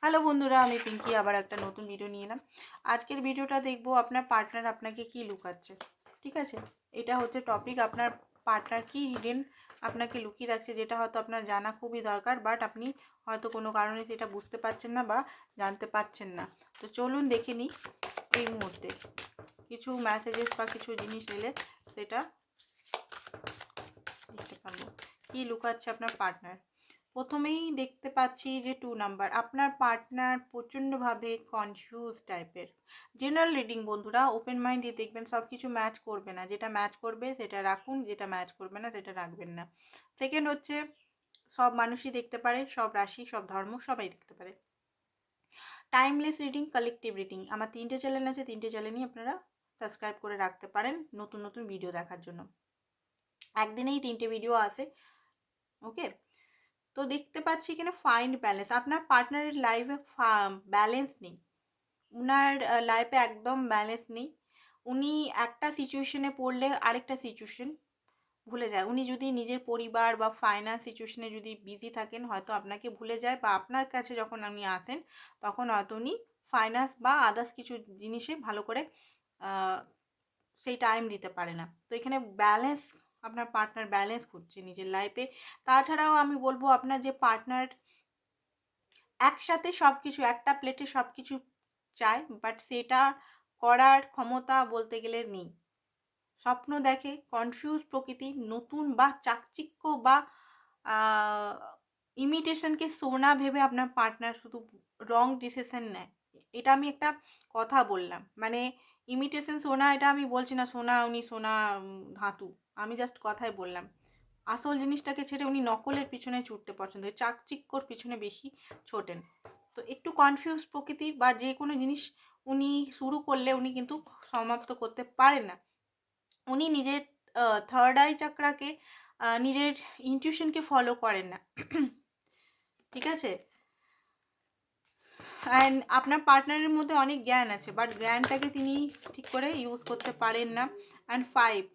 Hello বন্ধুরা, আমি পিঙ্কি আবার একটা নতুন ভিডিও নিয়ে এলাম। আজকের ভিডিওটা দেখবো আপনার পার্টনার আপনাকে কি লুকাচ্ছে। ঠিক আছে, এটা হচ্ছে টপিক, আপনার পার্টনার কি হিডেন আপনাকে লুকিয়ে রাখছে, যেটা হয়তো আপনার জানা খুবই দরকার, বাট আপনি হয়তো কোনো কারণে সেটা বুঝতে পারছেন না বা জানতে পারছেন না। তো চলুন দেখে নিই এই মুহূর্তে কিছু মেসেজেস বা কিছু জিনিস এলে সেটা দেখতে পারবো কি লুকাচ্ছে আপনার পার্টনার। প্রথমেই দেখতে পাচ্ছি যে 2 নাম্বার, আপনার পার্টনার প্রচণ্ডভাবে কনফিউজ টাইপের। জেনারেল রিডিং বন্ধুরা, ওপেন মাইন্ড দিয়ে দেখবেন, সব কিছু ম্যাচ করবে না। যেটা ম্যাচ করবে সেটা রাখুন, যেটা ম্যাচ করবে না সেটা রাখবেন না। সেকেন্ড হচ্ছে, সব মানুষই দেখতে পারে, সব রাশি, সব ধর্ম, সবাই দেখতে পারে। টাইমলেস রিডিং, কালেকটিভ রিডিং, আমার 3টে চ্যানেল আছে, 3টে চ্যানেলই আপনারা সাবস্ক্রাইব করে রাখতে পারেন নতুন নতুন ভিডিও দেখার জন্য। একদিনেই 3টে ভিডিও আসে। ওকে, তো দেখতে পাচ্ছি এখানে ফাইন্ড ব্যালেন্স, আপনার পার্টনারের লাইফে ব্যালেন্স নেই। উনার লাইফে একদম ব্যালেন্স নেই। উনি একটা সিচুয়েশনে পড়লে আরেকটা সিচুয়েশন ভুলে যায়। উনি যদি নিজের পরিবার বা ফাইন্যান্স সিচুয়েশনে যদি বিজি থাকেন, হয়তো আপনাকে ভুলে যায়, বা আপনার কাছে যখন আপনি আসেন তখন হয়তো উনি ফাইন্যান্স বা আদার্স কিছু জিনিসে ভালো করে সেই টাইম দিতে পারে না। তো এখানে ব্যালেন্স, আপনার পার্টনার ব্যালেন্স খুঁজছে নিজের লাইফে। তাছাড়াও আমি বলবো, আপনার যে পার্টনার একসাথে সব কিছু, একটা প্লেটে সব কিছু চায়, বাট সেটা করার ক্ষমতা বলতে গেলে নেই। স্বপ্ন দেখে, কনফিউজ প্রকৃতি, নতুন বা চাকচিক্য বা ইমিটেশনকে সোনা ভেবে আপনার পার্টনার শুধু রং ডিসিশন নেয়। এটা আমি একটা কথা বললাম, মানে ইমিটেশন সোনা, এটা আমি বলছি না সোনা উনি সোনা ধাতু, আমি জাস্ট কথাই বললাম। আসল জিনিসটাকে ছেড়ে উনি নকলের পিছনে ছুটতে পছন্দ করে, চাকচিক্যর পিছনে বেশি ছোটেন। তো একটু কনফিউজ প্রকৃতির, বা যে কোনো জিনিস উনি শুরু করলে উনি কিন্তু সমাপ্ত করতে পারেন না। উনি নিজের থার্ড আই চাকরাকে, নিজের ইনটিউশনকে ফলো করেন না। ঠিক আছে, অ্যান্ড আপনার পার্টনারের মধ্যে অনেক জ্ঞান আছে, বাট জ্ঞানটাকে তিনি ঠিক করে ইউজ করতে পারেন না। অ্যান্ড 5,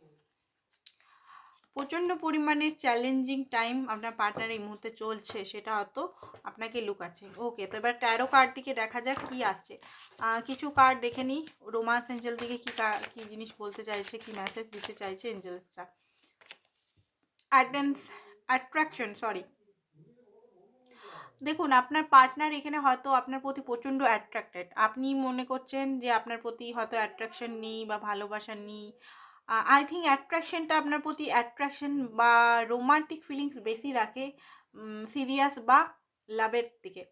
প্রচণ্ড পরিমাণে চ্যালেঞ্জিং টাইম আপনার পার্টনার এই মুহূর্তে চলছে, সেটা হয়তো আপনাকে লুকাচ্ছে। ওকে, তো এবার ট্যারো কার্ডটিকে দেখা যাক কি আসছে। কিছু কার্ড দেখে নিই, রোমান্স এঞ্জেল থেকে কী জিনিস বলতে চাইছে, কি মেসেজ দিতে চাইছে এঞ্জেলসরা। অ্যাট্রাকশন, সরি, দেখুন আপনার পার্টনার এখানে হয়তো আপনার প্রতি প্রচণ্ড অ্যাট্রাক্টেড। আপনি মনে করছেন যে আপনার প্রতি হয়তো অ্যাট্রাকশন নেই বা ভালোবাসা নেই। আই থিঙ্ক অ্যাট্রাকশনটা আপনার প্রতি, অ্যাট্রাকশন বা রোমান্টিক ফিলিংস বেশি রাখে সিরিয়াস বা লাভের দিকে।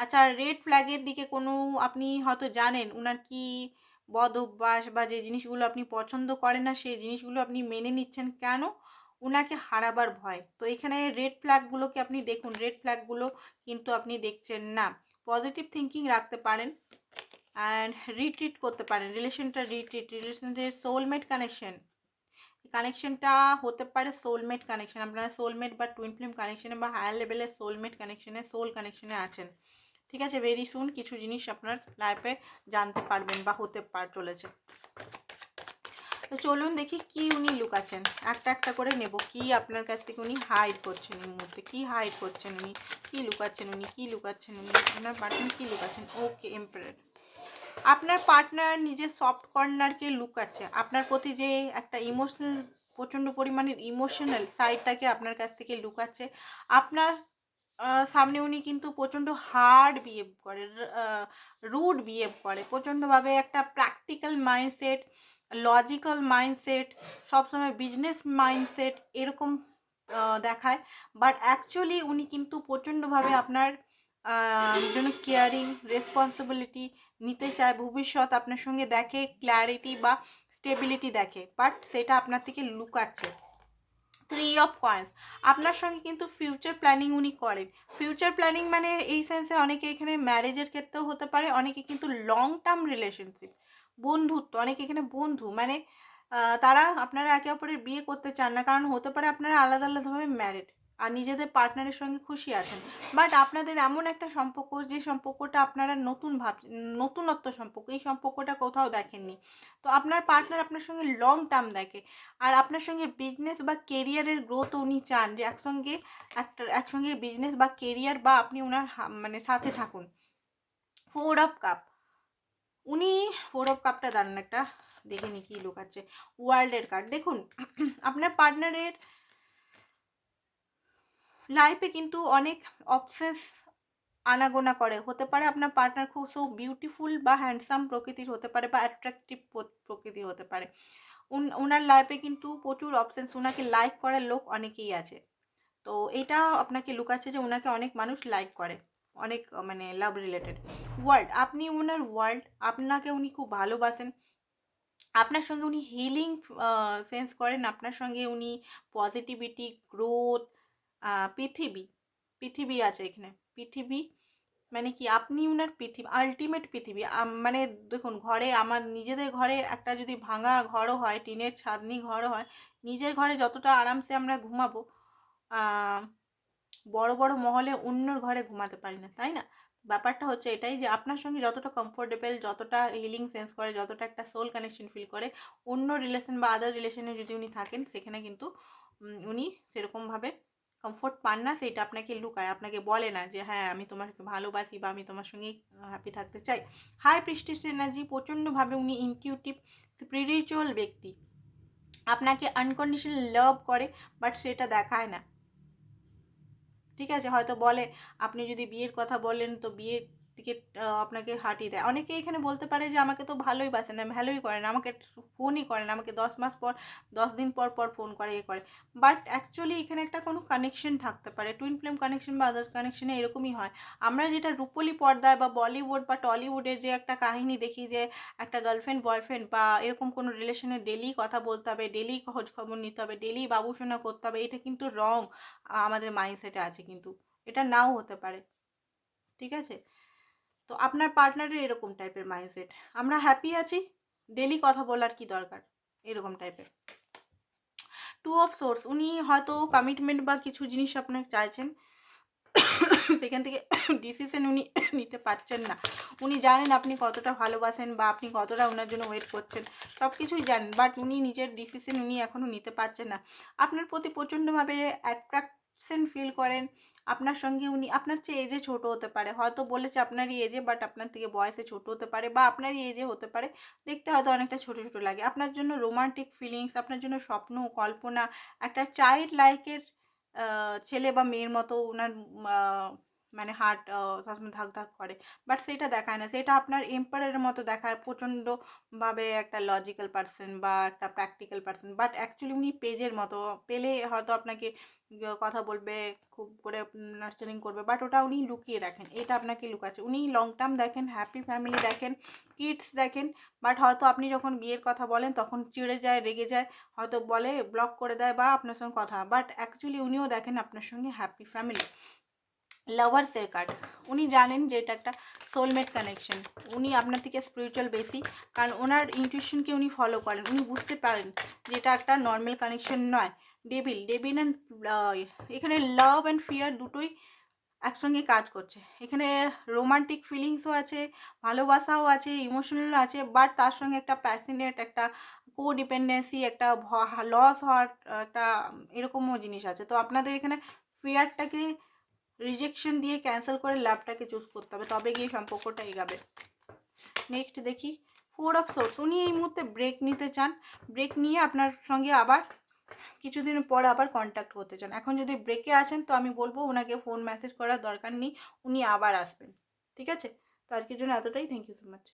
আচ্ছা, রেড ফ্ল্যাগের দিকে কোনো, আপনি হয়তো জানেন উনার কি বদ অভ্যাস বা যে জিনিসগুলো আপনি পছন্দ করেন না, সেই জিনিসগুলো আপনি মেনে নিচ্ছেন কেন? উনাকে হারাবার ভয়। তো এখানে রেড ফ্ল্যাগগুলোকে আপনি দেখুন, রেড ফ্ল্যাগগুলো কিন্তু আপনি দেখছেন না। পজিটিভ থিঙ্কিং রাখতে পারেন অ্যান্ড রিট্রিট করতে পারেন, রিলেশনটা রিট্রিট, রিলেশনের সোলমেট কানেকশন, কানেকশনটা হতে পারে সোলমেট কানেকশন। আপনারা সোলমেট বা টুইন ফ্লেম কানেকশনে বা হায়ার লেভেলের সোলমেট কানেকশনে, সোল কানেকশনে আছেন। ঠিক আছে, ভেরি সুন কিছু জিনিস আপনার লাইফে জানতে পারবেন বা হতে চলেছে। তো চলুন দেখি কি উনি লুকাচ্ছেন, একটা একটা করে নেব। কি আপনার কাছ থেকে উনি হাইড করছেন এই মুহূর্তে, কি হাইড করছেন উনি, কি লুকাচ্ছেন উনি, কি লুকাচ্ছেন উনি, আপনার পার্টনার কি লুকাচ্ছেন। ওকে, এম্পারার, আপনার পার্টনার নিজের সফট কর্নারকে লুকাচ্ছে। আপনার প্রতি যে একটা ইমোশনাল, প্রচণ্ড পরিমাণের ইমোশনাল সাইডটাকে আপনার কাছ থেকে লুকাচ্ছে। আপনার সামনে উনি কিন্তু প্রচণ্ড হার্ড বিহেভ করে, রুড বিহেভ করে, প্রচণ্ডভাবে একটা প্র্যাকটিক্যাল মাইন্ডসেট, লজিক্যাল মাইন্ডসেট, সবসময় বিজনেস মাইন্ডসেট এরকম দেখায়। বাট অ্যাকচুয়ালি উনি কিন্তু প্রচণ্ডভাবে আপনার জন্য কেয়ারিং, রেসপন্সিবিলিটি নিতে চায়, ভবিষ্যৎ আপনার সঙ্গে দেখে, ক্ল্যারিটি বা স্টেবিলিটি দেখে, বাট সেটা আপনার থেকে লুকাচ্ছে। 3 অফ কয়েন্স, আপনার সঙ্গে কিন্তু ফিউচার প্ল্যানিং উনি করেন। ফিউচার প্ল্যানিং মানে এই সেন্সে অনেকে এখানে ম্যারেজের ক্ষেত্রেও হতে পারে, অনেকে কিন্তু লং টার্ম রিলেশনশিপ, বন্ধুত্ব, অনেকে এখানে বন্ধু মানে তারা, আপনারা একে অপরের বিয়ে করতে চান না, কারণ হতে পারে আপনারা আলাদা আলাদাভাবে ম্যারিড। আর নিজেদের পার্টনারের সঙ্গে খুশি আছেন। বাট আপনাদের এমন একটা সম্পর্ক, যে সম্পর্কটা আপনারা নতুনত্ব সম্পর্ক, এই সম্পর্কটা কোথাও দেখেননি। তো আপনার পার্টনার আপনার সঙ্গে লং টার্ম দেখে, আর আপনার সঙ্গে বিজনেস বা কেরিয়ারের গ্রোথ উনি চান, যে একসঙ্গে বিজনেস বা কেরিয়ার বা আপনি ওনার মানে সাথে থাকুন। 4 অফ কাপ, উনি 4 অফ কাপটা দাঁড়ান একটা দেখে নি কি লুকাচ্ছে। ওয়ার্ল্ডের কার্ড দেখুন, আপনার পার্টনারের লাইফে কিন্তু অনেক অপশনস আনাগোনা করে। হতে পারে আপনার পার্টনার খুব সো বিউটিফুল বা হ্যান্ডসাম প্রকৃতির হতে পারে, বা অ্যাট্রাকটিভ প্রকৃতির হতে পারে। ওনার লাইফে কিন্তু প্রচুর অপশনস, ওনাকে লাইক করার লোক অনেকেই আছে। তো এটা আপনাকে লুকাচ্ছে যে ওনাকে অনেক মানুষ লাইক করে, অনেক মানে লাভ রিলেটেড। ওয়ার্ল্ড, আপনি ওনার ওয়ার্ল্ড, আপনাকে উনি খুব ভালোবাসেন, আপনার সঙ্গে উনি হিলিং সেন্স করেন, আপনার সঙ্গে উনি পজিটিভিটি, গ্রোথ, পৃথিবী, পৃথিবী আছে এখানে। পৃথিবী মানে কি, আপনি উনার পৃথিবী, আলটিমেট পৃথিবী। মানে দেখুন, ঘরে, আমার নিজেদের ঘরে একটা যদি ভাঙা ঘরও হয়, টিনের ছাদনি ঘরও হয়, নিজের ঘরে যতটা আরামসে আমরা ঘুমাবো, বড় বড় মহলে অন্যর ঘরে ঘুমাতে পারি না, তাই না? ব্যাপারটা হচ্ছে এটাই, যে আপনার সঙ্গে যতটা কমফোর্টেবল, যতটা হিলিং সেন্স করে, যতটা একটা সোল কানেকশন ফিল করে, অন্য রিলেশন বা আদার রিলেশনে যদি উনি থাকেন, সেখানে কিন্তু উনি সেরকমভাবে কমফোর্ট পান না। সেটা আপনাকে লুকায়, আপনাকে বলে না যে হ্যাঁ আমি তোমাকে ভালোবাসি বা আমি তোমার সঙ্গেই হ্যাপি থাকতে চাই। হাই প্রেস্টিজ এনার্জি, প্রচণ্ডভাবে উনি ইনটিউটিভ স্পিরিচুয়াল ব্যক্তি, আপনাকে আনকন্ডিশনাল লাভ করে, বাট সেটা দেখায় না। ঠিক আছে, হয়তো বলে, আপনি যদি বিয়ের কথা বলেন তো বিয়ের দিকে আপনাকে হাঁটিয়ে দেয়। অনেকে এখানে বলতে পারে যে আমাকে তো ভালোই বাসে না, ভ্যালুই করে না, আমাকে ফোনই করে না, আমাকে 10 মাস পর, 10 দিন পর পর ফোন করে, এ করে। বাট অ্যাকচুয়ালি এখানে একটা কোনো কানেকশন থাকতে পারে, টুইন ফ্লেম কানেকশন বা আদার কানেকশনে এরকমই হয়। আমরা যেটা রূপলি পর্দায় বা বলিউড বা টলিউডে যে একটা কাহিনী দেখি, যে একটা গার্লফ্রেন্ড বয়ফ্রেন্ড বা এরকম কোনো রিলেশনে ডেলি কথা বলতে হবে, ডেলি খোঁজ খবর নিতে হবে, ডেলি বাবুসোনা করতে হবে, এটা কিন্তু রং আমাদের মাইন্ডসেটে আছে, কিন্তু এটা নাও হতে পারে। ঠিক আছে, তো আপনার পার্টনারের এরকম টাইপের মাইন্ডসেট, আমরা হ্যাপি আছি, ডেলি কথা বলার কি দরকার, এরকম টাইপের। 2 অফ সোর্স, উনি হয়তো কমিটমেন্ট বা কিছু জিনিস আপনার চাইছেন, সেখান থেকে ডিসিশন উনি নিতে পারছেন না। উনি জানেন আপনি কতটা ভালোবাসেন বা আপনি কতটা ওনার জন্য ওয়েট করছেন, সব কিছুই জানেন, বাট উনি নিজের ডিসিশন উনি এখনও নিতে পারছেন না। আপনার প্রতি প্রচণ্ডভাবে অ্যাট্রাকশন ফিল করেন, আপনার সঙ্গে উনি আপনার চেয়ে এজে ছোট হতে পারে, হয়তো বলেছে আপনারই এজে, বাট আপনার থেকে বয়সে ছোট হতে পারে, বা আপনারই এজে হতে পারে, দেখতে হয়তো অনেকটা ছোট ছোট লাগে। আপনার জন্য রোমান্টিক ফিলিংস, আপনার জন্য স্বপ্ন, কল্পনা, একটা চাইল্ড লাইকের ছেলে বা মেয়ের মতো ওনার মানে হার্ট সবসময় ধাক ধাক করে, বাট সেটা দেখায় না, সেটা আপনার এম্পায়ারের মতো দেখায়, প্রচণ্ডভাবে একটা লজিক্যাল পার্সন বা একটা প্র্যাকটিক্যাল পার্সন, বাট অ্যাকচুয়ালি উনি পেজের মতো, পেলে হয়তো আপনাকে কথা বলবে, খুব করে নার্চারিং করবে, বাট ওটা উনি লুকিয়ে রাখেন, এটা আপনাকে লুকাচ্ছে। উনি লং টার্ম দেখেন, হ্যাপি ফ্যামিলি দেখেন, কিডস দেখেন, বাট হয়তো আপনি যখন বিয়ের কথা বলেন তখন চিড়ে যায়, রেগে যায়, হয়তো বলে ব্লক করে দেয় বা আপনার সঙ্গে কথা, বাট অ্যাকচুয়ালি উনিও দেখেন আপনার সঙ্গে হ্যাপি ফ্যামিলি। লাভার্সের কার্ড, উনি জানেন যে এটা একটা সোলমেট কানেকশন, উনি আপনার থেকে স্পিরিচুয়াল বেশি, কারণ ওনার ইনটিউশনকে উনি ফলো করেন, উনি বুঝতে পারেন যে এটা একটা নর্মাল কানেকশন নয়। ডেভিল অ্যান্ড এখানে লাভ অ্যান্ড ফিয়ার দুটোই একসঙ্গে কাজ করছে। এখানে রোমান্টিক ফিলিংসও আছে, ভালোবাসাও আছে, ইমোশনাল আছে, বাট তার সঙ্গে একটা প্যাশনেট, একটা কোডিপেন্ডেন্সি, একটা লস হওয়ার একটা এরকমও জিনিস আছে। তো আপনাদের এখানে ফিয়ারটাকে রিজেকশন দিয়ে ক্যান্সেল করে লাভটাকে চুজ করতে হবে, তবে গিয়ে সম্পর্কটা এগাবে। নেক্সট দেখি 4 অফ সোর্স, উনি এই মুহূর্তে ব্রেক নিতে চান, ব্রেক নিয়ে আপনার সঙ্গে আবার কিছুদিন পর আবার কন্ট্যাক্ট করতে চান। এখন যদি ব্রেকে আছেন তো আমি বলবো ওনাকে ফোন মেসেজ করার দরকার নেই, উনি আবার আসবেন। ঠিক আছে, তো আজকের জন্য এতটাই। Thank you so much.